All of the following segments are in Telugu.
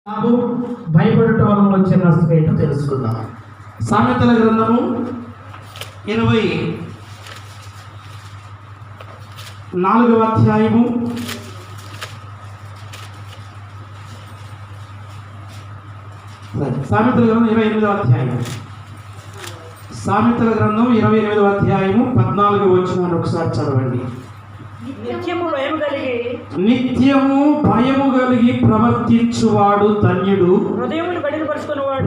భయపడటం వలన వచ్చే నష్టం ఏంటో తెలుసుకుందాం. సామెతల గ్రంథము 24వ అధ్యాయము సామెతల గ్రంథం 28వ అధ్యాయం సామెతల గ్రంథం 28వ అధ్యాయము 14వ వచనాన్ని ఒకసారి చదవండి. నిత్యము భయము కలిగి ప్రవర్తించువాడు ధన్యుడు,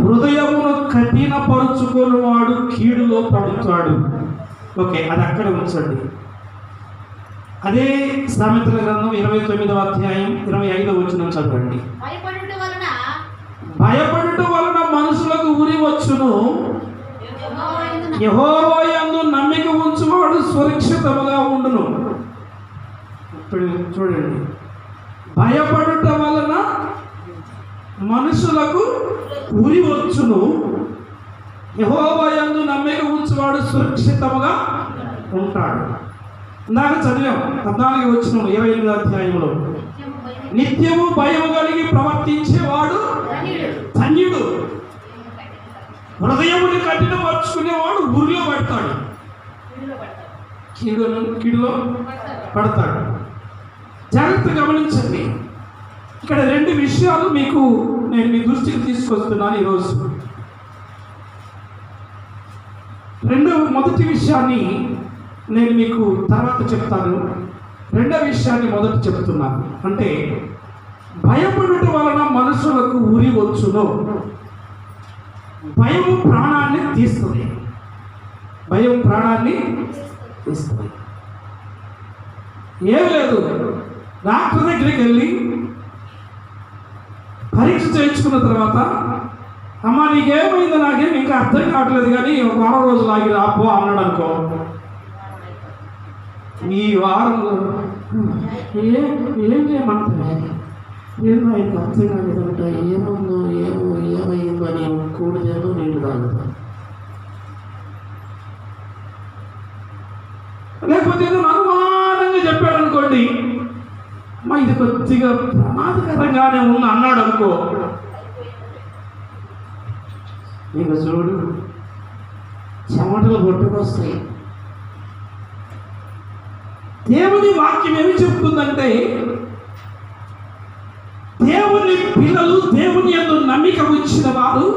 హృదయమును కఠినపరుచుకునివాడు కీడులో పడుతాడు. ఓకే, అది అక్కడ ఉంచండి. అదే సామెతల గ్రంథం 29వ అధ్యాయం 25వ వచనం చదవండి. భయపడుట వలన మనుషులకు ఉరి వచ్చును, యెహోవా యందు నమ్మిక ఉంచువాడు సురక్షితముగా ఉండును. ఇప్పుడు చూడండి, భయపడుట వలన మనుషులకు ఉరి వచ్చును, యెహోవా యందు నమ్మిక ఉంచువాడు సురక్షితముగా ఉంటాడు. ఇందాక చదివాం 14వ వచనం 28వ అధ్యాయంలో, నిత్యము భయం కలిగి ప్రవర్తించేవాడు ధన్యుడు, హృదయముని కఠినపరుచుకునేవాడు ఉరిలో పడతాడు, కీడులో పడతాడు. జాగ్రత్త గమనించండి. ఇక్కడ 2 విషయాలు నేను మీ దృష్టికి తీసుకొస్తున్నాను ఈరోజు. మొదటి విషయాన్ని నేను మీకు తర్వాత చెప్తాను, రెండవ విషయాన్ని మొదట చెప్తున్నాను. అంటే భయపడుట వలన మనుషులకు ఉరి వచ్చును. భయము ప్రాణాన్ని తీస్తుంది. భయం ప్రాణాన్ని తీస్తుంది. ఏం లేదు, డాక్టర్ దగ్గరికి వెళ్ళి పరీక్ష చేయించుకున్న తర్వాత, అమ్మ నీకేమైందో నాకేం ఇంకా అర్థం కావట్లేదు కానీ ఒక వారం రోజులు ఆగి రాపో అన్నాడు అనుకో, ఈ వారంలో ఏం చేయమంటా ఏమో ఇంకా అర్థం కాలేదంట, ఏమైందో అని కూడదేదో నీళ్ళు తాగుతా, లేకపోతే ఏదో అనుమానంగా చెప్పాడు అనుకోండి, మా ఇది కొద్దిగా ప్రమాదకరంగానే ఉంది అన్నాడు అనుకో, ఇంకా చూడు చెమటలు కొట్టుకొస్తాయి. దేవుని వాక్యం ఏమి చెప్తుందంటే, దేవుని పిల్లలు, దేవుని యందు నమ్మిక ఉంచిన వారు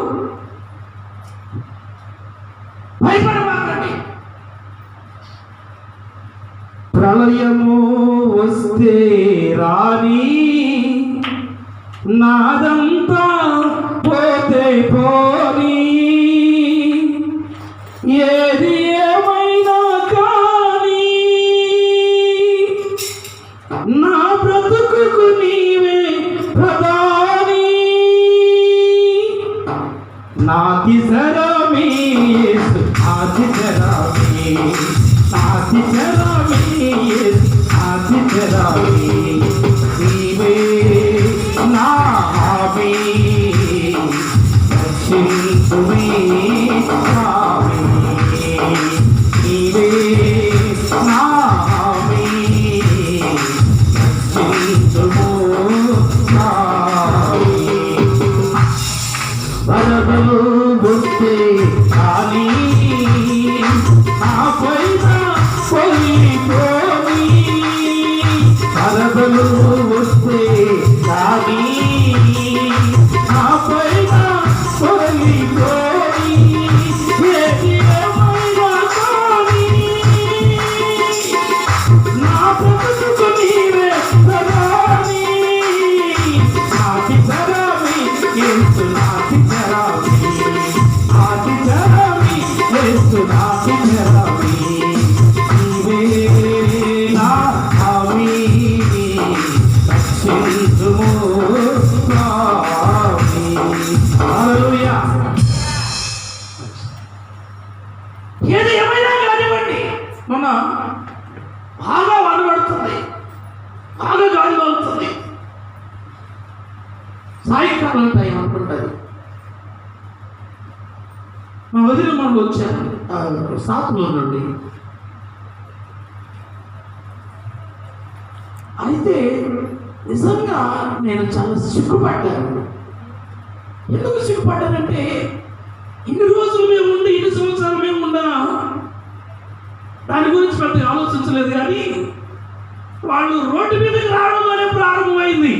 భయపడమాకండి. ప్రళయము వస్తే రాని, నాదంతా పోతే పోని, ఏది ఏమైనా కానీ నా బ్రతుకుకు నీవే ప్రధాని, నాతి శరమే ఆది శరమే, నాతి శరమే ఆది శరమే, నీవే నా హామీ, రక్షించుమే స్వామి, నీవే నా హామీ, రక్షించుము స్వామి. వరదలు వస్తే ఖాళీ, నాపైన పొలిపోని, వరదలు వస్తే ఖాళీ, నాపైన పొలిపోని, ఏది ఏమైనా కానీ నా బ్రతుకు నీవే ప్రధాని, నాటి చరామి యేసు, నాటి చరామి, నాటి చరామి యేసు, నాటి చరామి, నీవే నా హామీ, రక్షించుము స్వామి. హల్లెలూయా. ఏది ఏమైనా కానివ్వండి, మొన్న బాగా వానబడుతుంది, బాగా గాలి అవుతుంది, సాయంకాలం టైం అనుకుంటుంది. మా వదిన మనకు వచ్చారు సాతులో నుండి. అయితే నిజంగా నేను చాలా సిగ్గుపడ్డాను. ఎందుకు సిగ్గుపడ్డారంటే ఇన్ని రోజులు మేము ఉండి, ఇన్ని సంవత్సరాలు మేము ఉన్నా దాని గురించి పెద్ద ఆలోచించలేదు. కానీ వాళ్ళు రోడ్డు మీదకి రావడంలోనే ప్రారంభమైంది.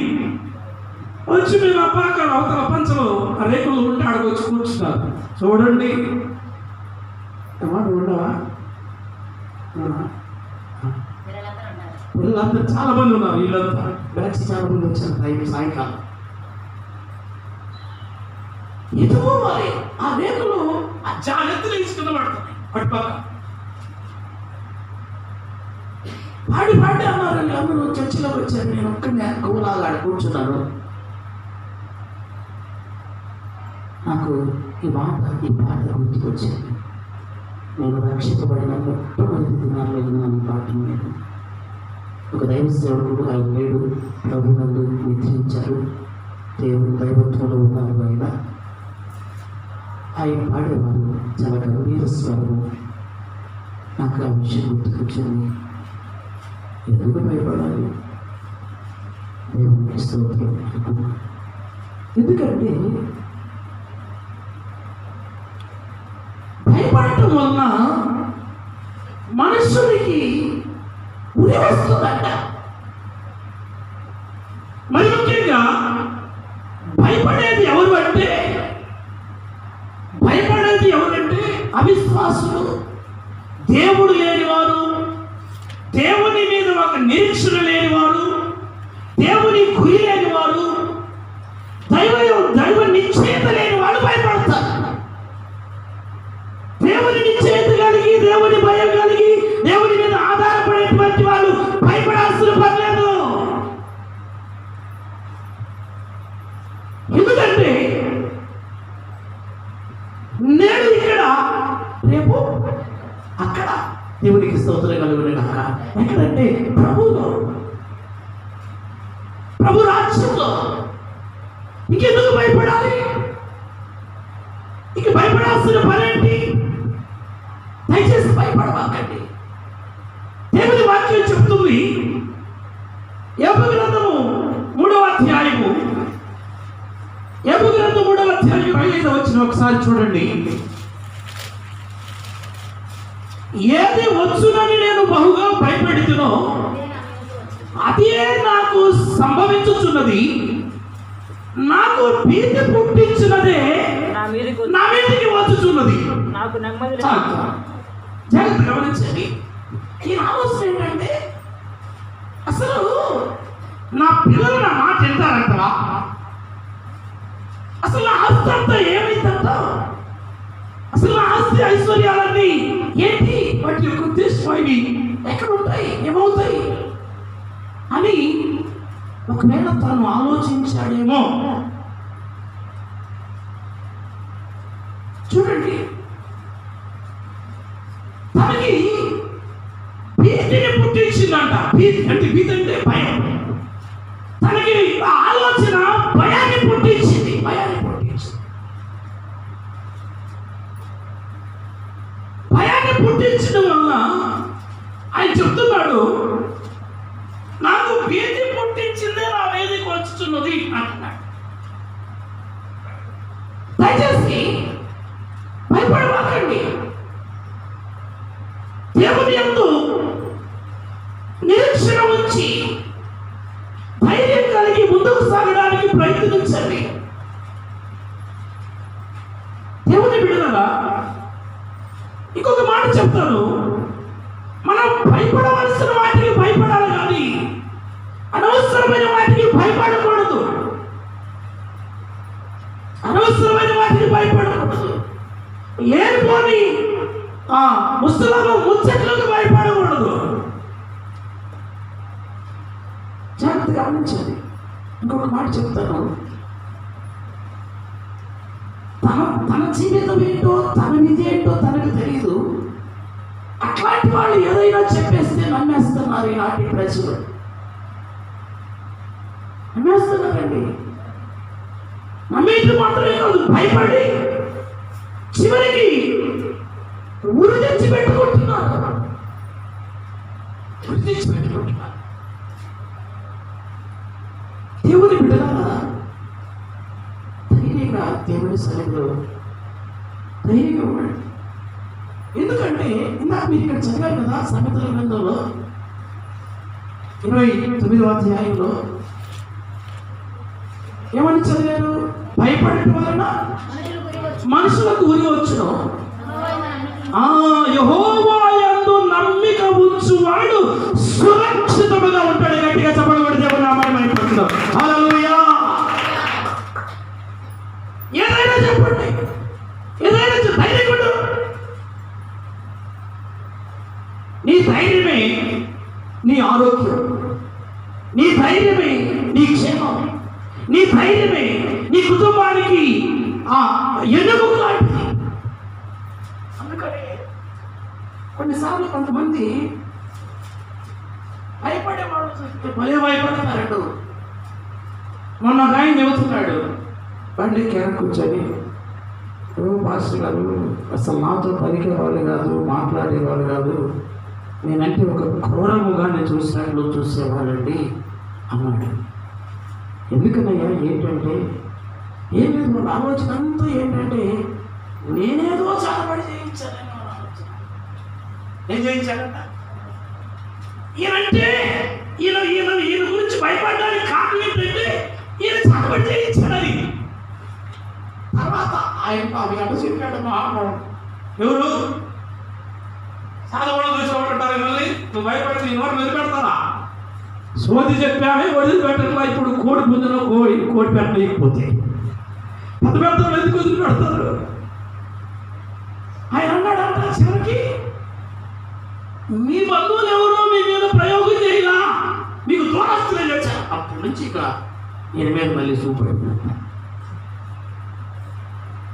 వచ్చి మేము అక్కడ అవతల పంచలో ఆ రేకులు ఉంటే ఆడకు వచ్చి కూర్చున్నారు. చూడండి, ఉండవా పిల్లలందరూ చాలా మంది ఉన్నారు. వీళ్ళంతా బ్యాచ్ చాలా మంది వచ్చారు టైం సాయంకాలం. ఇదిగో మరి ఆ రేకులు ఆ జాగ్రత్తలు వేసుకున్న పడుతున్నాయి. పట్టుపక్క పాడి పాడి అన్నారు. అందరూ చర్చిలోకి వచ్చారు. నేను ఒక్కడిని గోలాగా కూర్చున్నాను. నాకు ఈ పాట గుర్తుకొచ్చింది. నేను రక్షించబడిన మొట్టమొదటి దినాల్లో విన్నాను ఈ పాటను. నేను ఒక దైవ సేవకుడు, ఆయన లేడు, ప్రభు నందు నిద్రించారు, దేవుడు దైవత్వంలో ఉన్నారు. ఆయన పాడేవారు చాలా గంభీర స్వరము. నాకు ఆ విషయం గుర్తుకొచ్చింది. ఎందుకు భయపడాలి? దేవునికి స్తోత్రం అనుకున్నాను. ఎందుకంటే భయపడటం వలన మనుషునికి ఉరి వస్తుందంట. మరి ముఖ్యంగా భయపడేది ఎవరంటే అవిశ్వాసులు, దేవుడు లేనివారు, దేవుని మీద ఒక నిరీక్షణ లేనివారు, దేవుని గురి లేనివారు, దైవ నిశ్చయత లేని వాళ్ళు భయపడతారు. దేవుని నిశ్చయత కలిగి, దేవుని భయం కలిగి, దేవుని మీద ఆధారపడేటువంటి వాళ్ళు భయపడాల్సిన పర్లేదు. ఎందుకంటే నేడు ఇక్కడ, రేపు అక్కడ దేవునికి స్తోత్రం కలుగునే కాక. ఎక్కడంటే ప్రభువులో, ప్రభు రాజ్యంలో. ఇంకెందుకు భయపడాలి? ఇంక భయపడాల్సిన పనేంటి? దయచేసి భయపడవాకండి. దేవుని వాక్యం చెప్తుంది, యోబు గ్రంథము 3వ అధ్యాయము 25వ వచనం ఒకసారి చూడండి. ఏది వచ్చునని నేను బహుగా భయపెడుతునో అదే నాకు సంభవించుచున్నది, నాకు భీతి పుట్టించినదే నా మీదకి వచ్చుచున్నది. నాకు నెమ్మది. జాగ్రత్త గమనించండి. ఈ ఆలోచన ఏంటంటే, అసలు నా పిల్లలు నా మాట వింటారంటవా? అసలు ఆస్తి అంతా ఏమైందంట? అసలు ఆస్తి ఐశ్వర్యాలన్నీ ఏంటి? వాటి యొక్క ఉద్దేశం అవి ఎక్కడ ఉంటాయి, ఏమవుతాయి అని ఒకవేళ తను ఆలోచించాడేమో. చూడండి, తనకి భీతిని పుట్టించిందంట. భీతి అంటే భయం. తనకి ఆలోచన భయాన్ని పుట్టించింది. భయాన్ని పుట్టించడం వల్ల ఆయన చెప్తున్నాడు, నాకు భీతి పుట్టించిందే నా మీదకి వచ్చుతున్నది అంటున్నాడు. దయచేసి భయపడవాకండి. దేవుని యందు నిరీక్షణ ఉంచి ధైర్యం కలిగి ముందుకు సాగడానికి ప్రయత్నించండి. దేవుని బిడ్డలారా, ఇంకొక మాట చెప్తాను. మనం భయపడవలసిన వాటికి భయపడాలి, కానీ అనవసరమైన వాటికి భయపడకూడదు. అనవసరమైన వాటికి భయపడకూడదు. లేనిపోని ముసలాలో ముచ్చట్లకు భయపడకూడదు. జాగ్రత్తగా గమనించండి. ఇంకొక మాట చెప్తాను. తన జీవితం ఏంటో, తన విధి ఏంటో తనకు తెలియదు. అట్లాంటి వాళ్ళు ఏదైనా చెప్పేస్తే నమ్మేస్తున్నారు ఈనాటి ప్రజలు. నమ్మేస్తున్నారండి. నమ్మేది మాత్రమే కాదు, భయపడి చివరికి ఉరి తెచ్చి పెట్టుకుంటున్నారు. దేవుని బిడ్డలారా, ధైర్యం ధైర్యంగా దేవుని సన్నిధిలో ధైర్యంగా ఉండండి. ఎందుకంటే ఇందాక మీరు ఇక్కడ చదివారు కదా, సామెతల గ్రంథంలో 29వ అధ్యాయంలో ఏమని చదివారు? భయపడటం వలన మనుషులకు ఉరి వచ్చును, యెహోవా యందు నమ్మిక ఉంచువాడు సురక్షితముగా ఉంటాడు. గట్టిగా చెప్పబడి దేవుని నామమున మహిమపరచుదాం. హల్లెలూయా. ఏదైనా చెప్పండి, ఏదైనా ధైర్యంగా ఉండు. నీ ధైర్యమే నీ ఆరోగ్యం, నీ ధైర్యమే నీ క్షేమం, నీ ధైర్యమే నీ కుటుంబానికి ఎన్నుముక లాంటిది. అందుకని కొన్నిసార్లు కొంతమంది భయపడే వాళ్ళు చూస్తే భలే భయపడతారండు. మొన్న ఒక ఆయన చెబుతున్నాడు, బండి కేర కూర్చొని, పాస్టర్ గారు అసలు నాతో పలికే వాళ్ళు కాదు, మాట్లాడేవాళ్ళు కాదు, నేనంటే ఒక క్రూరముగా నేను చూసినట్లు చూసేవాళ్ళండి అన్నాడు. ఎందుకనయ్యా? ఏంటంటే ఏం లేదు, మన ఆలోచన అంతా ఏంటంటే నేనేదో చాలబడి చేయించాను. నేను చేయించానంట. ఈయనంటే ఈయన గురించి భయపడడానికి కారణం ఏంటంటే ఈయన చాలబడి చేయించాడని. తర్వాత ఆయన అవి అడ్డ చెప్పాడు. ఎవరు చదవడం చూసేవాడు మళ్ళీ నువ్వు భయపడితే ఎవరు వదిలిపెడతారా? సోది చెప్పామే వదిలిపెట్టట్లా. ఇప్పుడు కోడి పుంజులో కోడి పెట్టలేకపోతే పెద్ద పెద్ద ఎందుకు వదిలిపెడతారు? ఆయన అన్నాడంట చివరికి, మీ బంధువులు ఎవరో మీ మీద ప్రయోగం చేయాలా, మీకు దూరస్తులే చేశారు. అప్పటి నుంచి ఇక ఈయన మీద మళ్ళీ చూపడి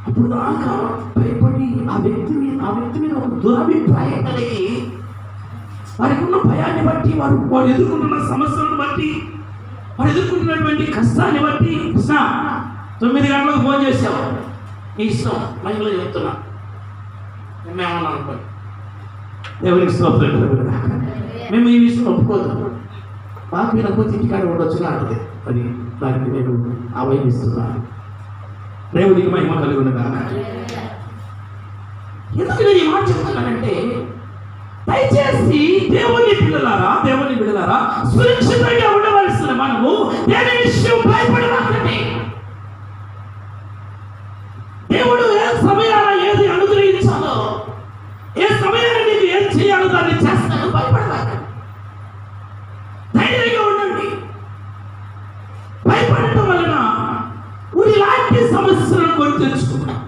అప్పుడు దాకా భయపడి ఆ వ్యక్తి మీద ఒక దురభిప్రాయం కలిగి, వారికి ఉన్న భయాన్ని బట్టి, వారు ఎదుర్కొంటున్న సమస్యలను బట్టి, వారు ఎదుర్కొంటున్నటువంటి కష్టాన్ని బట్టి, 9 గంటలకు ఫోన్ చేసావు, నీ ఇష్టం, మహిళలో చెప్తున్నా, మేమేమన్నా అనుకోండి, దేవునికి స్తోత్రం. మేము ఈ విషయం ఒప్పుకోదు, మాకు వినకపోతే ఇంటికాడ ఉండొచ్చుగా అంటది. అది దానికి నేను ఆహ్వానిస్తున్నాను. దేవునికి మహిమ కలుగును కాక. ఎందుకు నేను ఈ మాట చెప్తున్నానంటే, దయచేసి దేవుని బిడ్డలారా సురక్షితంగా ఉండవలసిన మనము దేని విషయం భయపడవాలండి. దేవుడు ఏ సమయాన ఏది అనుగ్రహించాలో, ఏ సమయాన నీకు ఏం చేయాలో దాన్ని చేస్తాను. భయపడవాలండి, ధైర్యంగా ఉండండి. భయపడటం వలన ఇలాంటి సమస్యలను కొని తెచ్చుకుంటాం.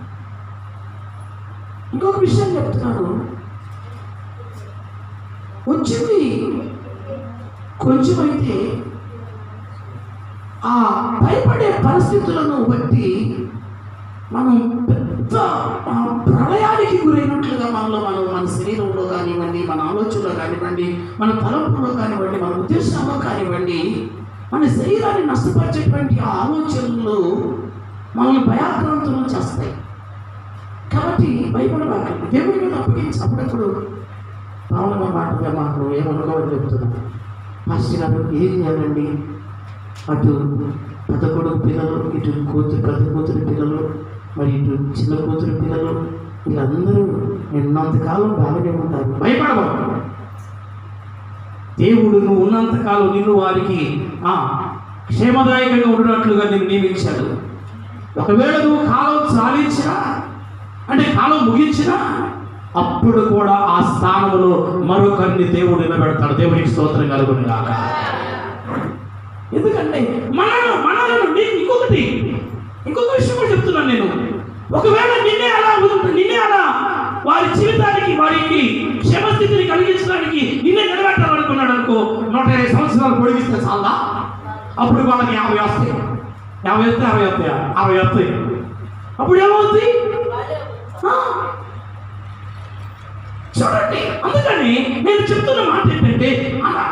ఇంకొక విషయం చెప్తున్నాను, వచ్చింది కొంచెమైతే ఆ భయపడే పరిస్థితులను బట్టి మనం పెద్ద ప్రళయానికి గురైనట్లుగా మన శరీరంలో కానివ్వండి, మన ఆలోచనలో కానివ్వండి, మన తలంపులో కానివ్వండి, మన ఉద్దేశాల్లో కానివ్వండి, మన శరీరాన్ని నష్టపరిచేటువంటి ఆ ఆలోచనలు మనల్ని భయాక్రాంతులను చేస్తాయి. కాబట్టి భయపడబాకండి, దేవుడి మీద అప్పగించి. అప్పుడప్పుడు పావుల మాటగా మాకు ఏమనుకోవని చెప్తున్నాను. పాస్టర్ గారు ఏం చేయాలండి? అటు పెద్ద కొడుకు పిల్లలు, ఇటు పెద్ద కూతురు పిల్లలు, మరి ఇటు చిన్న కూతురు పిల్లలు, వీళ్ళందరూ ఉన్నంతకాలం బాగానే ఉంటారు. భయపడబాకు. దేవుడు నువ్వు ఉన్నంతకాలం నిన్ను వారికి క్షేమదాయకంగా ఉన్నట్లుగా నేను నియమించాడు. ఒకవేళ నువ్వు కాలం సాధించినా, అంటే కాలం ముగించినా, అప్పుడు కూడా ఆ స్థానంలో మరొకరిని దేవుడు నిలబెడతాడు. దేవునికి స్తోత్రం కలుగును గాక. ఎందుకంటే మనలను ఇంకొక విషయం కూడా చెప్తున్నాను నేను. ఒకవేళ నిన్నే అలా వారి జీవితానికి, వారికి క్షేమస్థితిని కలిగించడానికి నిన్నే నిలబెట్టాలనుకున్నాడు అనుకో, 120 సంవత్సరాలు పొడిగిస్తే చాలా. అప్పుడు వాళ్ళకి 50 వస్తాయి, 60 వస్తాయి. అప్పుడు ఏమవుతుంది చూడండి. అందుకని నేను చెప్తున్న మాట ఏంటంటే,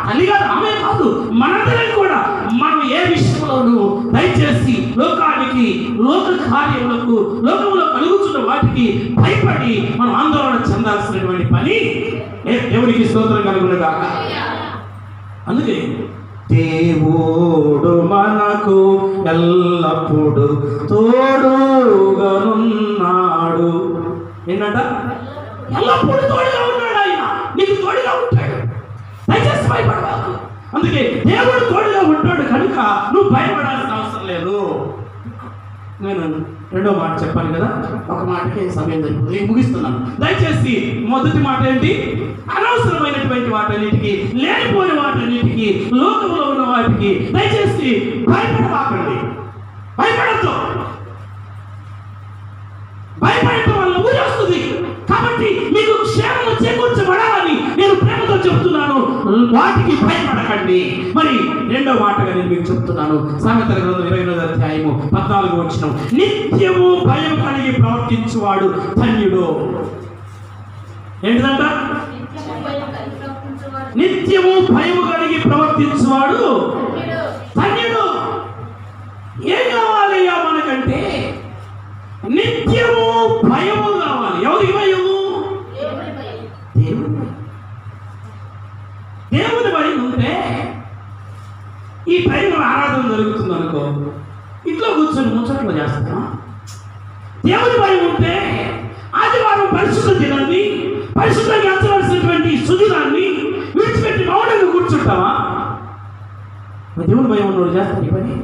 తల్లి కాదు, ఆమె కాదు, మనందరం కూడా మనం ఏ విషయంలోనూ దయచేసి లోకానికి, లోక కార్యములకు, లోకంలో కలుగుతున్న వాటికి భయపడి మనం ఆందోళన చెందాల్సినటువంటి పని దేవునికి స్తోత్రం కలుగును గాక. అందుకే దేవుడు మనకు ఎల్లప్పుడూ తోడు ఏంటంట? ఎల్లప్పుడూ తోడుగా ఉన్నాడు ఆయన, నీకు తోడుగా ఉంటాడు. దయచేసి భయపడబాకు. అందుకే దేవుడు తోడుగా ఉంటాడు కనుక నువ్వు భయపడాల్సిన అవసరం లేదు. నేను రెండో మాట చెప్పాను కదా, ఒక మాటకే సమయం సరిపోతుంది, ముగిస్తున్నాను. దయచేసి మొదటి మాట ఏంటి? అనవసరమైనటువంటి వాటన్నిటికీ, లేనిపోయిన వాటన్నిటికీ, లోకంలో ఉన్న వాటికి దయచేసి భయపడబాకండి. భయపడద్దు. భయపడటం వల్ల ఊరి వస్తుంది. కాబట్టి మీకు క్షేమం చేకూర్చబడాలని నేను ప్రేమతో చెప్తున్నాను. వాటికి భయపడకండి. మరి రెండో మాటగా నేను మీకు చెప్తున్నాను. సామెతల గ్రంథం 28వ అధ్యాయము 14వ వచనం, నిత్యము భయం కలిగి ప్రవర్తించువాడు ధన్యుడు. ఏంటిదంట? నిత్యము భయము కలిగి ప్రవర్తించువాడు ధన్యుడు. ఏం కావాలయ్యా మనకంటే? నిత్యము భయము కావాలి. ఎవరికి భయము? దేవుని భయం ఉంటే ఈ టైంలో ఆరాధన జరుగుతుంది అనుకో, ఇంట్లో కూర్చొని ముచ్చట్లు చేస్తామా? దేవుని భయం ఉంటే ఆదివారం పరిశుద్ధ దినాన్ని, పరిశుద్ధంగా ఎంచవలసినటువంటి సుదినాన్ని విడిచిపెట్టి మౌనంగా కూర్చుంటావా? దేవుని భయం ఉన్నవాడు చేస్తారు ఈ పని.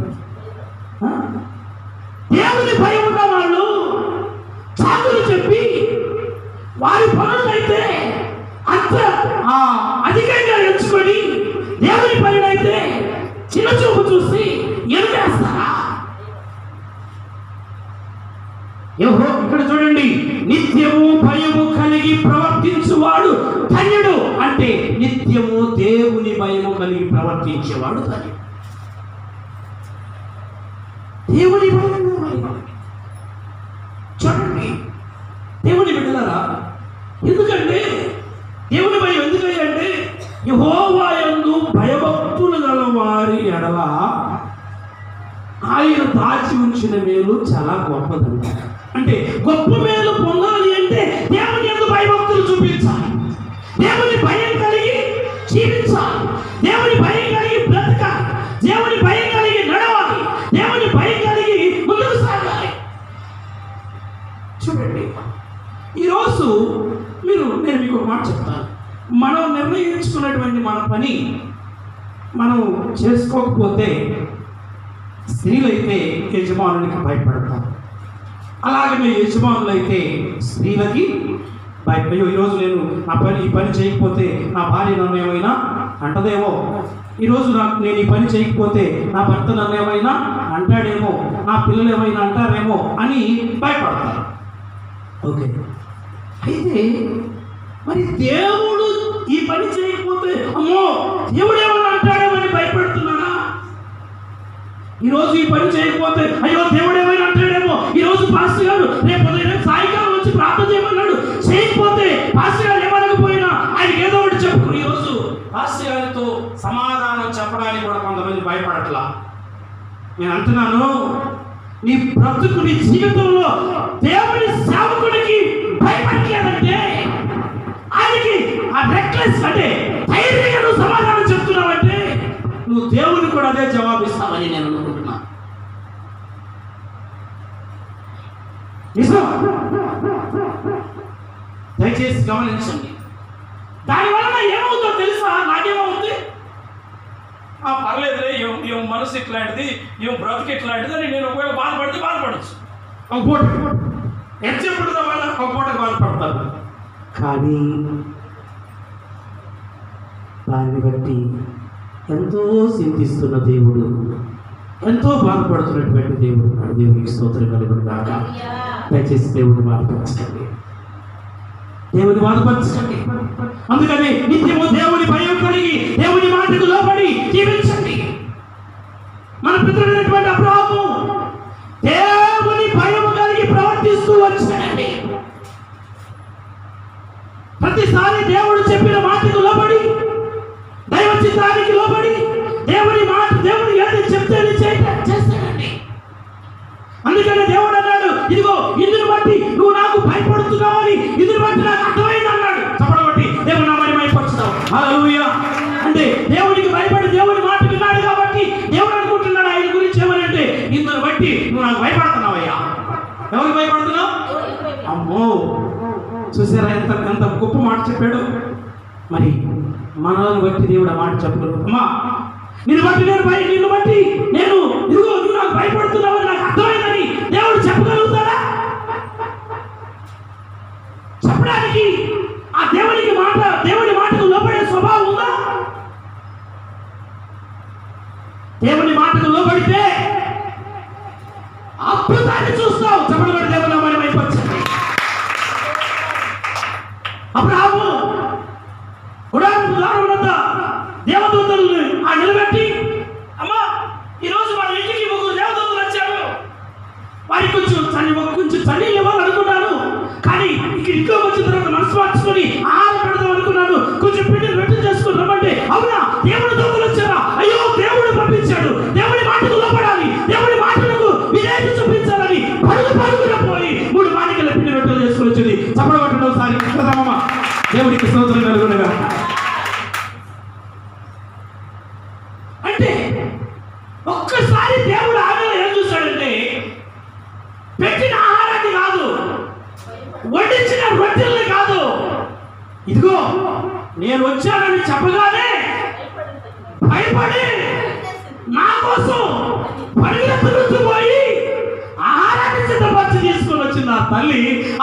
దేవుని భయం ఉన్న వాళ్ళు చాకులు చెప్పి వారి పనులైతే అంత అధికంగా ఎంచుకొని దేవుని పనులైతే చిన్న చూపు చూసి ఎదురేస్తారా? ఇక్కడ చూడండి, నిత్యము భయము కలిగి ప్రవర్తించువాడు ధన్యుడు. అంటే నిత్యము దేవుని భయము కలిగి ప్రవర్తించేవాడు ధన్యుడు. దేవుని భయం చూడండి, దేవుని బిడ్డలారా. ఎందుకంటే దేవుని భయం ఎందుకంటే యెహోవా యందు భయభక్తులు గల వారి ఎడల ఆయన దాచి ఉంచిన మేలు చాలా గొప్పదంట. అంటే గొప్ప మేలు పొందాలి అంటే దేవుని యందు భయభక్తులు చూపించాలి, దేవుని భయం కలిగి జీవించాలి, దేవుని భయం కలిగి బ్రతకాలి, దేవుని భయం కలిగి నడవాలి, దేవుని భయం కలిగి ముందుకు సాగాలి. చూడండి, ఈరోజు నేను మీకు ఒక మాట చెప్తాను. మనం నిర్ణయించుకున్నటువంటి మన పని మనం చేసుకోకపోతే స్త్రీలైతే యజమానునికి భయపడతారు. అలాగే యజమానులైతే స్త్రీలకి భయపడి, ఈరోజు నేను ఈ పని చేయకపోతే నా భార్య నన్ను ఏమైనా అంటదేమో, ఈరోజు నేను ఈ పని చేయకపోతే నా భర్త నన్ను ఏమైనా అంటాడేమో, నా పిల్లలు ఏమైనా అంటారేమో అని భయపడతారు. ఓకే, అయితే మరి దేవుడు ఈ పని చేయకపోతే అమ్మో దేవుడు ఏమన్నా అంటాడేమని భయపడుతున్నానా? ఈరోజు ఈ పని చేయకపోతే అయ్యో దేవుడు ఏమైనా అంటాడేమో, ఈరోజు పాస్టర్ గారు రేపు సాయంకాలం వచ్చి ప్రార్థన చేయమన్నాడు, చేయకపోతే పాస్టర్ గారు ఏమనకపోయినా ఆయనకి ఏదో ఒకటి చెప్పు. ఈరోజు పాస్టర్ గారితో సమాధానం చెప్పడానికి కూడా కొంతమంది భయపడట్లా. నేను అంటున్నాను, నీ బ్రతుకు, నీ జీవితంలో దేవుని సేవకుడికి భయపడలేదంటే ఆయనకి ఆ రెక్లెస్ అంటే ధైర్యంగా నువ్వు సమాధానం చెప్తున్నావంటే నువ్వు దేవుని కూడా అదే జవాబిస్తావని నేను అనుకుంటున్నా. దయచేసి గమనించండి. దానివల్ల ఏమవుతుందో తెలుసా? నాకేమవుతుంది? పర్లేదులే, ఏం మనసు ఇట్లాంటిది, ఏం బ్రతుకు ఇట్లాంటిది అని నేను ఒకవేళ బాధపడితే బాధపడచ్చు. ఒక పూట ఎంతసేపు ఒక పూటకు బాధపడతాను. కానీ దాన్ని బట్టి ఎంతో చింతిస్తున్న దేవుడు, ఎంతో బాధపడుతున్నటువంటి దేవుడు నాడు. దేవునికి స్తోత్రం కలుగును గాక. దయచేసి దేవుడిని బాధపరచండి, దేవుని బాధపరచండి. అందుకని నిత్యము దేవుని భయం కలిగి దేవుని మాటకు లోబడి జీవించండి. మన పితరుడైనటువంటి అబ్రాహాము దేవుని భయం కలిగి ప్రవర్తిస్తూ వచ్చాడండి. ప్రతిసారి దేవుడు చెప్పిన మాటకు లోబడి, దైవ చిత్తానికి లోబడి, దేవుని మాట, దేవుడు ఏది చెప్తే చేస్తాడండి. అందుకని దేవుడు అన్నాడు, ఇదిగో ఇందుని బట్టి నువ్వు నాకు భయపడుతున్నావని, ఇందుని బట్టి నాకు అర్థమైంది అన్నాడు. చెప్పబట్టి దేవుడు నా మరి భయపరుస్తావు. హల్లెలూయా. అంటే దేవునికి భయపడి దేవుని మాట విన్నాడు కాబట్టి దేవుడు అనుకుంటున్నాడు ఆయన గురించి ఏమనంటే, ఇందుని బట్టి నువ్వు నాకు భయపడుతున్నావయ్యా. ఎవరికి భయపడుతున్నావు? అమ్మో, చూసారా ఎంత ఎంత గొప్ప మాట చెప్పాడు. మరి మనల్ని బట్టి దేవుడు ఆ మాట చెప్పగలుగుతామా? నిన్ను బట్టి నేను ఇదిగో నువ్వు నాకు భయపడుతున్నావని నాకు అర్థమైందని దేవుడు చెప్పగలుగుతాడా? చెప్పడానికి ఆ దేవుడి మాటకు లోబడే స్వభావం ఉందా? దేవుని మాటకు లోబడితే అద్భుతాన్ని చూస్తావు. చెప్పబడి దేవుని నామాన్ని మహిమపరచండి. అబ్రాహాము గుడారం వద్ద దేవదూతలను నిలబెట్టి, అమ్మా ఈరోజు మన ఇంటికి ముగ్గురు దేవదూతలు వచ్చారు, వారికి కొంచెం చలి ఇవ్వాలనుకున్నాను, కానీ ఇంట్లో వచ్చిన తర్వాత మనసు మార్చుకొని ఆహారం పెడదాం అనుకున్నాను, కొంచెం పిండిని వెంట చేసుకుని రమ్మంటే, అవునా దేవుడి దూతలు వచ్చారా? అయ్యో దేవుడు పంపించాడు, దేవుడి మాటకు లోపడాలి, దేవుడి మాటలకు విధేయత చూపించాలని పరుగున పోయి 3 మానికల పిండి రొట్టెలు చేసుకుని వచ్చింది. చప్పడగొట్టడం ఒకసారి కృతమమ్మ దేవుడికి స్తోత్రం కలుగునుగా. అంటే ఒక్కసారి దేవుడు ఆమెలో ఏం చూశాడంటే, పెట్టిన ఆహారాన్ని కాదు, వడ్డించిన రొట్టెల్ని కాదు, ఇదిగో నేను వచ్చానని చెప్పగానే భయపడి నా కోసం పరిగెత్తుకుంటూ పోయి ఆహారాన్ని సిద్ధపరిచి తీసుకొని వచ్చింది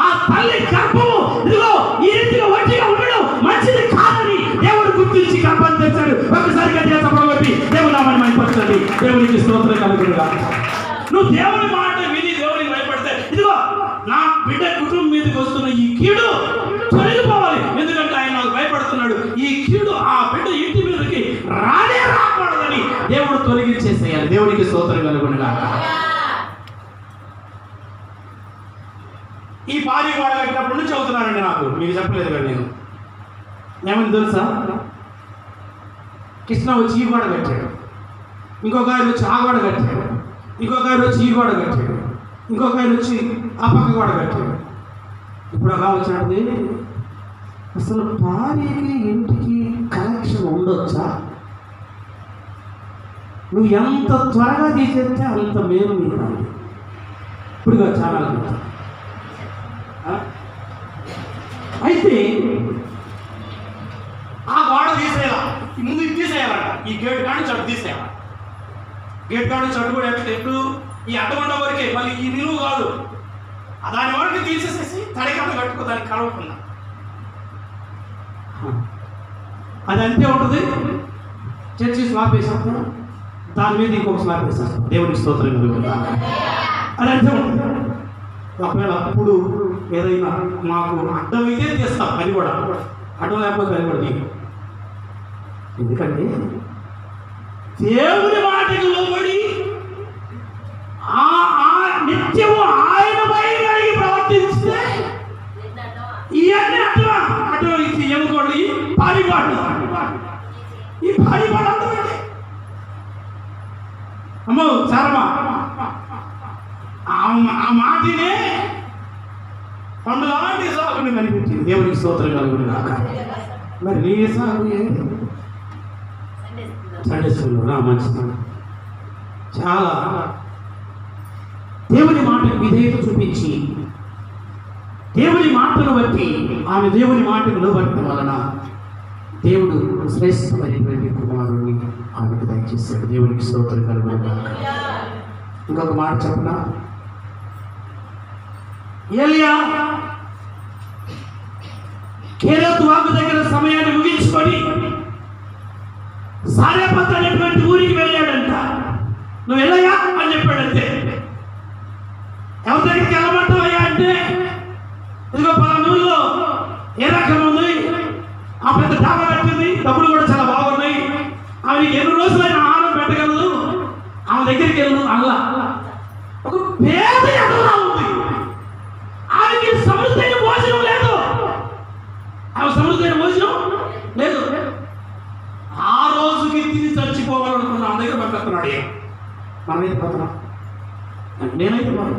ఆ తల్లి గర్భము ఇదిగో ఈ రీతిగా వడ్డీగా ఉండడం మంచిది కాదని దేవుడు గుర్తించి గర్భాన్ని తెచ్చాడు. ఒకసారి గట్టిగా చెప్పబట్టి దేవుడు నామని మహిమపరచండి. దేవునికి స్తోత్రం కలుగునుగా. నువ్వు దేవుని మాట విని దేవునికి భయపడితే, ఇదిగో నా బిడ్డ కుటుంబం మీదకి వస్తున్న ఈ కీడు తొలగిపోవాలి, ఎందుకంటే ఆయన నాకు భయపడుతున్నాడు, ఈ కీడు ఆ బిడ్డ ఇంటి మీదకి రాకూడదని దేవుడు తొలగించేసేయాలి. దేవునికి స్తోత్రం కలుగునుగా. ఈ పారి వాడ కట్టినప్పటి నుంచి చదువుతున్నానండి, నాకు మీకు చెప్పలేదు కదా నేను. ఏమని తెలుసా? కృష్ణ వచ్చి ఈ గోడ కట్టాడు, ఇంకొక ఆయన వచ్చి ఆ గోడ కట్టాడు, ఇంకొక ఆయన వచ్చి ఈ గోడ కట్టాడు, ఇంకొక ఆయన వచ్చి ఆ పక్క గోడ కట్టాడు. ఇప్పుడు అలా వచ్చినది అసలు భార్యకి ఇంటికి కనెక్షన్ ఉండొచ్చా? నువ్వు ఎంత త్వరగా తీసేస్తే అంత మేలు మీద. ఇప్పుడు చాలా అయితే ఆ గోడ తీసేయాల, ముందు ఇది తీసేయాలంట, ఈ గేట్ కాడి నుంచి అటు తీసేయాలి. గేట్ కాడి నుంచి అటు కూడా ఎప్పుడు ఈ అడ్డగొండ వరకే, మళ్ళీ ఈ నిలువు కాదు, దాని వరకు తీసేసేసి తడికట్ట కట్టుకో, దానికి కలవకుండా. అది అంతే ఉంటుంది. చర్చి స్లాబ్ వేసేస్తాం, దాని మీద ఇంకొక స్లాబ్ వేసేస్తాం. దేవుడికి స్తోత్రం కలుగుతుందా? అది అంతే ఉంటుంది. ఒకవేళ అప్పుడు ఏదైనా మాకు అడ్డమైతే తీస్తాం, అది కూడా అడ్డం లేకపోతే అది కూడా తీయం. ఎందుకంటే దేవుని మాటకు లోబడి నిత్యము ఆయన భయపడి ప్రవర్తిస్తే ఇవన్నీ అడ్డం ఇచ్చి ఎముకోండి పారిపాడు, ఈ పారిపాడు అర్థమండి. అమ్మో సారమ్మా, ఆ మాటనే పండు లాంటి సాగుని కనిపించింది. దేవునికి స్తోత్రం కలుగునుగా. మరి నీ సాగు ఏంటి? సండే స్కూల్లో మంచిది. చాలా దేవుని మాటకు విధేయత చూపించి దేవుని మాటను బట్టి ఆమె దేవుని మాటకు లోబడటం వలన దేవుడు శ్రేష్టమైనటువంటి కుమారుడిని ఆమెకు దయచేశాడు. దేవునికి స్తోత్రం కలుగునుగా. ఇంకొక మాట చెప్పనా? ఏలియా కేరేతు వాగు దగ్గర సమయాన్ని ముగించుకొని సారేపత్ అనేటువంటి ఊరికి వెళ్ళాడంట. నువ్వు వెళ్ళయా అని చెప్పాడంతే. ఎవరి దగ్గరికి వెళ్ళమంటావయ్యా అంటే, ఇదిగో పలానూరులో ఏ రకం ఉంది, ఆ పెద్ద డాబా కట్టింది, డబ్బులు కూడా చాలా బాగున్నాయి, ఆమె ఎన్ని రోజులైనా ఆహారం పెట్టగలదు, ఆమె దగ్గరికి వెళ్ళు. అలా ఒక పేద ఎడలా ఉంది, ఆమెకి సమృద్ధైన భోజనం లేదు, ఆమె సమృద్ధైన భోజనం లేదు. ఆ రోజుకి తిని చచ్చిపోవాలనుకున్న ఆమె దగ్గర పంపిస్తున్నాడు. మనమైతే పోతున్నాం, నేనైతే పోను.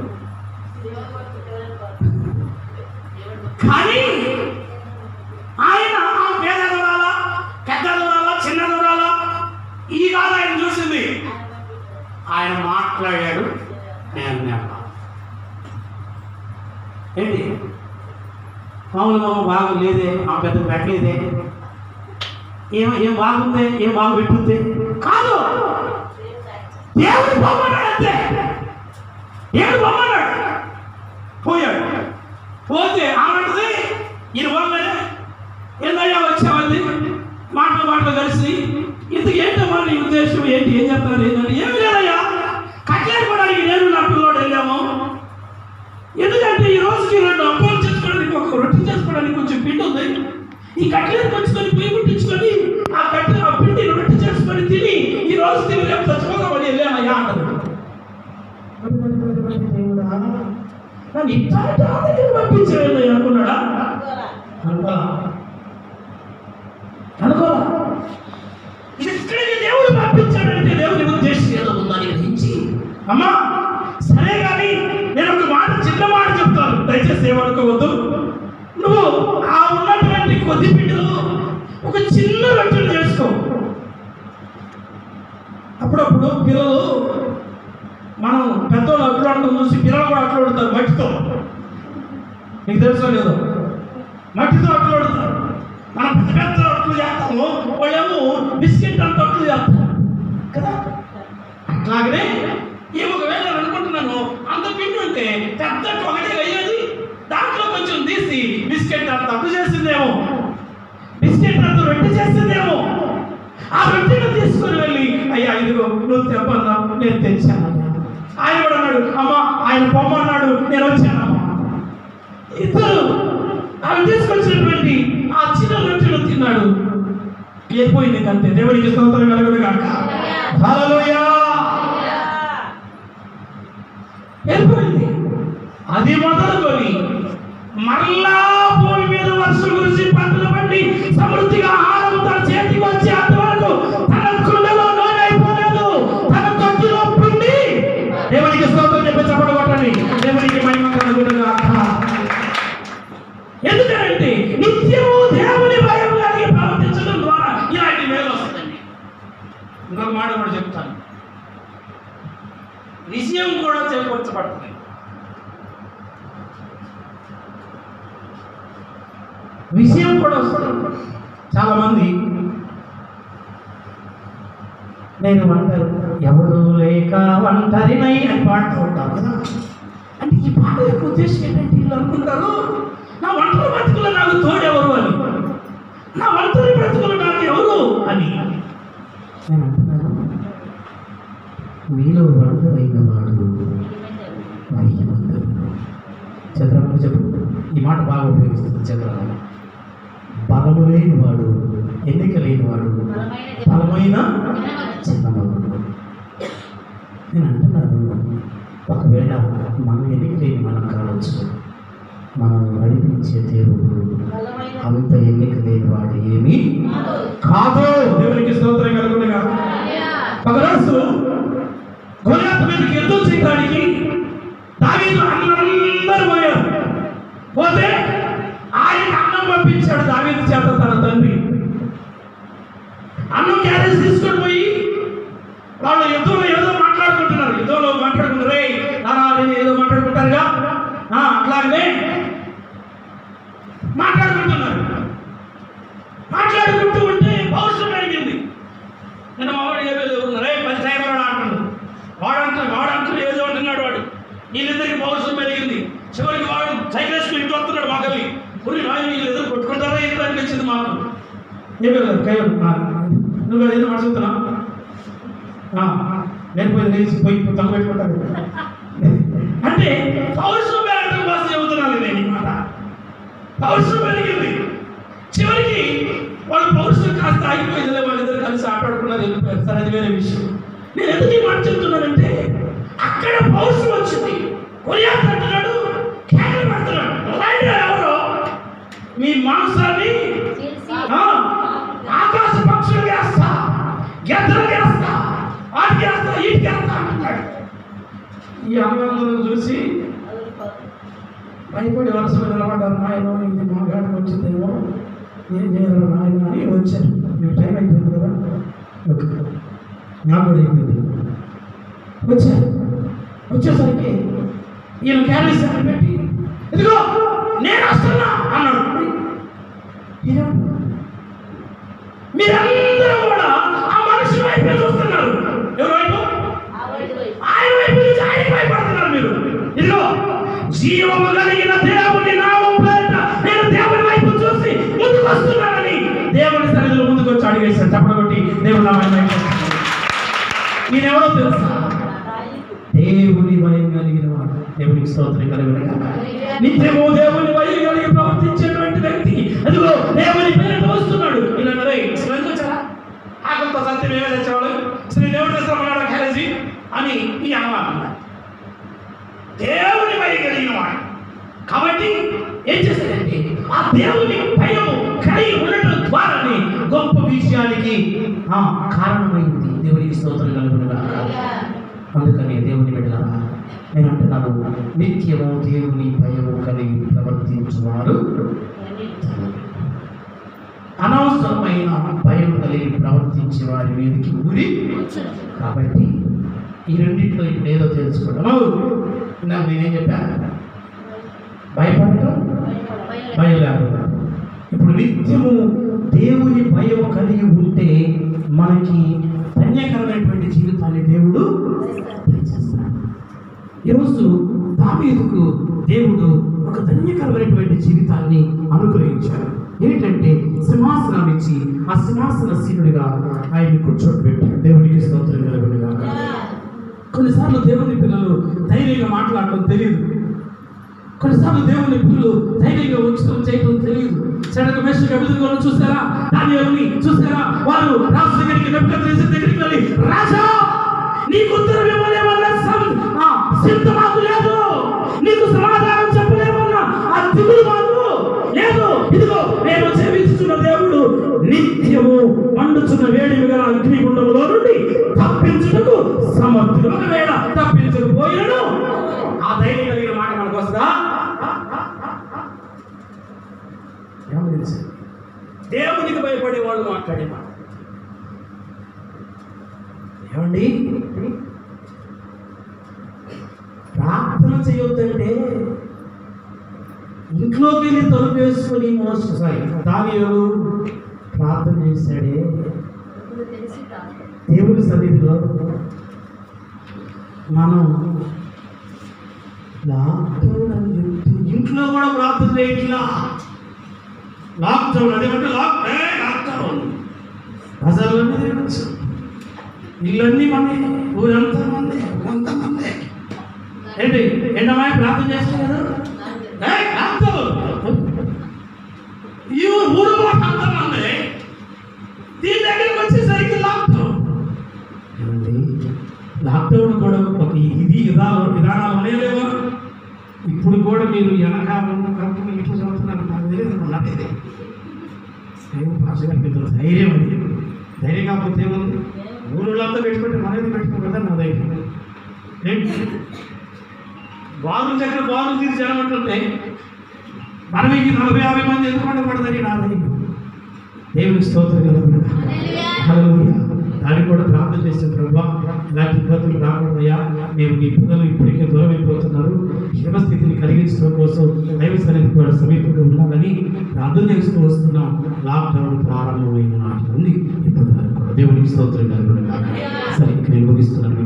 కానీ ఆయన ఆ పేద దూరాలా, పెద్ద దూరాలా, చిన్న దూరాలా, ఈ కాదు ఆయన చూసింది. ఆయన మాట్లాడాడు, నేను ఏంటి మామూలు బాగలేదే, ఆ పెద్ద పెట్టలేదే, ఏం బాగుంది, ఏం బాగా పెట్టుద్ది కాదు. దేవుడు బొమ్మన్నాడు అంతే. దేవుడు బొమ్మన్నాడు. పోయాడు. పోతే ఆమెది ఈయన బొమ్మనే ఏందయ్యా వచ్చామంది మాటలు కలిసి ఇంతకు ఏంటమ్మా నీ ఉద్దేశం ఏంటి, ఏం చెప్తాను ఏంటంటే ఏమి లేదయ్యా, కట్టేసుకోవడానికి నేను నా పిల్లోడు వెళ్ళాము. ఎందుకంటే ఈ రోజుకి 2 అప్పాలు చేసుకోవడానికి, ఒక రొట్టె చేసుకోవడానికి కొంచెం పిండి ఉంది. ఈ కట్టెలు కొంచుకొని పొయ్యి పుట్టించుకొని ఆ పిండి రొట్టె చేసుకొని తిని ఈ రోజు తిని రేపు చచ్చిపోతామని వెళ్ళామయ్యా అంటారు. నన్ను ఇంత దగ్గర పంపించేది అనుకున్నాడా? అనుకోరా. ఇది ఇక్కడికి దేవుడు పంపించాడంటే దేవుని ఉద్దేశం ఏదో ఉందని గ్రహించి, అమ్మా సరే కానీ నేను ఒక మాట, చిన్న మాట చెప్తాను, దయచేసి ఏమనుకోవద్దు. నువ్వు ఆ ఉన్నటువంటి కొద్ది పిండిలో ఒక చిన్న రొట్టెలు చేసుకో. అప్పుడప్పుడు పిల్లలు, మనం పెద్దోళ్ళు అట్లు ఆడటం చూసి పిల్లలు కూడా అట్లు ఆడుతారు మట్టితో. మీకు తెలుసో లేదో, మట్టితో అట్లు ఆడుతారు. మనం పెద్ద పెద్ద అట్లు చేస్తాము, వాళ్ళేమో బిస్కెట్ అంత అట్లు చేస్తారు కదా. అట్లాగనే ఒకవేళ అనుకుంటున్నాను అంత పిండి ఉంటే పెద్ద ఒకటే అయ్యేది, దాంట్లో కొంచెం తీసి బిస్కెట్ అంత అప్పు చేసిందేమో, బిస్కెట్ అంత రొట్టె చేసిందేమో. ఆ రొట్టెను తీసుకుని వెళ్ళి అయ్యా ఇదిగో నువ్వు తెప్పన్నా, నేను తెచ్చాను. ఆయన కూడా అన్నాడు అమ్మా, ఆయన పొమ్మన్నాడు, నేను వచ్చానమ్మా. ఇద్దరు అవి తీసుకొచ్చినటువంటి ఆ చిన్న రొట్టెను తిన్నాడు. వెళ్ళిపోయింది అంతే. దేవుడికి స్తోత్రం కలుగును గాక. హల్లెలూయా. వెళ్ళిపోయింది. అది మొదలుకొని మరలా భూమి మీద వర్షం కురిసి పంటలు పండి సమృద్ధిగా ఆహారం తన చేతికి వచ్చి అంతవరకు తన కుండలో నూనె అయిపోలేదు, తన తొట్టులో పిండి. దేవునికి స్తోత్రం చెప్పి చప్పట్లు కొట్టండి. దేవునికి మహిమ కలుగును గాక. ఎందుకంటే నిత్యము దేవుని భయం కలిగి ప్రవర్తించడం ద్వారా ఇలాంటి మేలు వస్తుందండి. ఇంకొక మాట కూడా చెప్తాను, విషయం కూడా చేకూర్చబడుతుంది. విషయం కూడా వస్తుంది. చాలా మంది నేను ఒంటరి, ఎవరు లేక ఒంటరినై అని పాడుతూ ఉంటారు కదా. అంటే ఈ పాట యొక్క ఉద్దేశం ఏంటంటే వీళ్ళు అనుకుంటారు, నా ఒంటరి బ్రతుకులు నాకు తోడెవరు అని, నా ఒంటరి బ్రతుకులు నాకు ఎవరు అని. నేను అంటున్నాను, మీలో ఒంటరైన వాడు 1000 మంది. చంద్రబాబు చెప్పు, ఈ మాట బాగా ఉపయోగిస్తుంది చంద్రబాబు. బలము లేనివాడు, ఎన్నిక లేనివాడు బలమైన చిన్నవాడు. నేను అంటున్నాను, ఒకవేళ మనం ఎన్నిక లేని మనం కావచ్చు, మనం నడిపించే దేవుడు అంత ఎన్నిక లేని వాడు ఏమీ కాదు. దేవునికి స్తోత్రం కలుగును గాక. ఒకరోజు గొలియాతు మీదకి యుద్ధం చేయడానికి దావీదు అందరూ పోయారు. పోతే ఆయన అన్నం పంపించాడు దావీదు చేత తన తండ్రి. అన్నం క్యారేజ్ తీసుకొని పోయి వాళ్ళు యుద్ధంలో ఏదో మాట్లాడుకుంటున్నారు. ఏదో మాట్లాడుకుంటారుగా, అట్లాగే మాట్లాడుకుంటూ ఉంటే పౌరుషం పెరిగింది. నేను మావాడు ఏమేస్తున్నారే 10 టైంలో అంటున్నాడు. వాడంటారు ఏదో అంటున్నాడు. వాడు వీళ్ళిద్దరికి పౌరుషం పెరిగింది. చివరికి వాడు సైకిల్ వేసుకుని ఇంట్లో వస్తున్నాడు. మాకవి పురి రాజు వీళ్ళు ఎదురు కొట్టుకుంటారా ఏంటో అనిపించింది మాకు. నువ్వు ఏదో మాట్లాడుతున్నా నేను పోయి తగ్గు పెట్టుకుంటాను అంటే పౌరుషం పెరగడం కోసం చెబుతున్నాను నేను. ఈ మాట పౌరుషం పెరిగింది. చివరికి వాళ్ళు పౌరుషం కాస్త ఆగిపోయిందిలే, వాళ్ళిద్దరు కలిసి ఆటాడుకున్నారు, వెళ్ళిపోయారు. సరే, అది వేరే విషయం. నేను ఎందుకు ఈ మాట చెప్తున్నానంటే అక్కడ పౌరుషం వచ్చింది. గొలియాతు అంటున్నాడు, కేకలు పెడుతున్నాడు, ఎవరో మీ మాంసాన్ని ఆకాశ పక్షులు వేస్తా, గెద్దలు వేస్తా, వాటికి వేస్తా, వీటికి వేస్తా అంటున్నాడు. ఈ అమ్మాయిలను చూసి భయపడి వలస మీద నిలబడ్డారు. నాయన ఇది మా గాడికి వచ్చిందేమో, ఏం చేయాలి నాయన అని వచ్చారు. మీకు టైం అయిపోయింది కదా, ఓకే నాకు కూడా అయిపోయింది. వచ్చారు. వచ్చేసరికి ఈయన క్యారేజ్ పెట్టి ఇదిగో నేను వస్తున్నా అన్నాడు. జీవము కలిగిన దేవుని నామం పేరిట నేను దేవుని వైపు చూసి ముందుకు వస్తున్నానని దేవుని సన్నిధిలో ముందుకు వచ్చి అడిగేశాడు. చెప్పబట్టి దేవుడు నామాన్ని ఈయనెవరో తెలుసా? దేవుని భయం కలిగిన వాడు. దేవునికి స్తోత్రం కలుగును గాక. నిత్యము దేవుని భయం కలిగి ప్రవర్తించేటువంటి వ్యక్తి అదిగో దేవుని పేరిట వస్తున్నాడు. ఇలా వచ్చారా? ఆకంతో సత్యం ఏమే తెచ్చేవాడు శ్రీ దేవుడి క్యారేజీ అని ఈ అన్నమాట. దేవుని భయం కలిగిన వాడు కాబట్టి ఏం చేశాడంటే ఆ దేవుని భయం కలిగి ఉండటం ద్వారానే గొప్ప విషయానికి కారణమైంది. దేవునికి స్తోత్రం కలుగును గాక. అందుకని దేవుని బిడ్డలారా నేను అంటున్నాను, నిత్యము దేవుని భయము కలిగి ప్రవర్తించువారు అనవసరమైన భయం కలిగి ప్రవర్తించే వారి మీదకి ఊరి. కాబట్టి ఈ రెండింటిలో ఇప్పుడు ఏదో తెలుసుకోవడం. నాకు నేనేం చెప్పాను? భయపడటం, భయం లేకుండా. ఇప్పుడు నిత్యము దేవుని భయం కలిగి ఉంటే మనకి ధన్యకరమైనటువంటి జీవితాన్ని దేవుడు దయచేస్తాడు. ఈరోజు దావీదుకు దేవుడు ఒక ధన్యకరమైనటువంటి జీవితాన్ని అనుగ్రహించాడు. ఏంటంటే సింహాసనం ఇచ్చి ఆ సింహాసనశీనుడిగా ఆయన్ని కూర్చోబెట్టాడు. దేవునికి స్తోత్రం కలుగును గాక. కొన్నిసార్లు దేవుని పిల్లలు ధైర్యంగా మాట్లాడటం తెలియదు. కొన్నిసార్లు దేవుని పిల్లలు ధైర్యంగా ఉచితం చేయడం తెలియదు. చెడక మేషకు అభివృద్ధి చూసారా? దానియేలుని చూసారా? వారు రాజు దగ్గరికి నెబుకద్నెజర్ దగ్గరికి వెళ్ళి, రాజా నీకు ఉత్తరం ఇవ్వలేమన్నా సింత మాకు లేదు, నీకు సమాధానం చెప్పలేమన్నా ఆ దిగులు మాకు లేదు. ఇదిగో మేము సేవించుతున్న దేవుడు నిత్యము మండుచున్న వేడిమి గల అగ్నిగుండములో నుండి తప్పించుటకు సమర్థుడు. ఒకవేళ తప్పించకపోయినను ఆ ధైర్యం కలిగిన మాట మనకు వస్తుందా? దేవునికి భయపడే వాళ్ళు మాట్లాడే మాట. ఏమండి, ప్రార్థన చేయొద్దంటే ఇంట్లోకి వెళ్ళి తలుపు వేసుకొని దానియేలు ప్రార్థన చేశాడే దేవుడి సన్నిధిలో. మనం లాక్డౌన్ అని చెప్తే ఇంట్లో కూడా ప్రార్థన చేయట్లా. లాక్డౌన్ అదేమంటే లాక్డౌన్ బజార్లన్నీ తిరగచ్చు, ఇల్లన్నీ మంది, ఊరంతా మంది, కొంతమంది ఏంటి ఎండమాయ ప్రార్థన చేస్తున్నారు. ఈ ఊరు అంతమంది దీని దగ్గరికి వచ్చేసరికి లాక్డౌన్. లాక్డౌన్ కూడా ఒక విధానాలు అనేలేవా? ఇప్పుడు కూడా మీరు వెనకాల కంపెనీ ఇట్లా చదువుతున్నారు. నాకు తెలియదు నాకైతే ధైర్యం అండి. ధైర్యం కాకపోతే ఏముంది? ఊళ్ళంతా పెట్టుకుంటే మనది పెట్టుకోం కదా. నా ధైర్యం ఏంటి? బాగులు దగ్గర బాగులు తీసి జరగమంటుంటే మనం ఇంక 40-50 మంది ఎందుకంటే పడదని నా ధైర్యం. దేవుని స్తోత్రం కలుగును గాక. హల్లెలూయా. దానికి కూడా ప్రార్థన చేసిన ప్రభువా ఇలాంటి ఇబ్బందులు రాకూడదయ్యా, మేము నీ పిల్లలు ఇప్పటికే దూరం అయిపోతున్నారు, క్షేమస్థితిని కలిగించడం కోసం దైవ సన్నిధి కూడా సమీపంగా ఉండాలని ప్రార్థన చేస్తూ వస్తున్నాం. లాక్డౌన్ ప్రారంభమైన నాటి నుండి ఇప్పటి వరకు కూడా దేవునికి స్తోత్రం కలుగును గాక. సరే, నేను ముగిస్తున్నాను.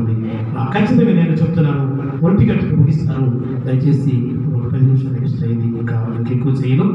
ఖచ్చితంగా నేను చెప్తున్నాను, 1 గంటకు ముగిస్తాను. దయచేసి ఒక 10 నిమిషాలు ఎక్స్ట్రా అయింది, ఇంకా ఎక్కువ చేయను.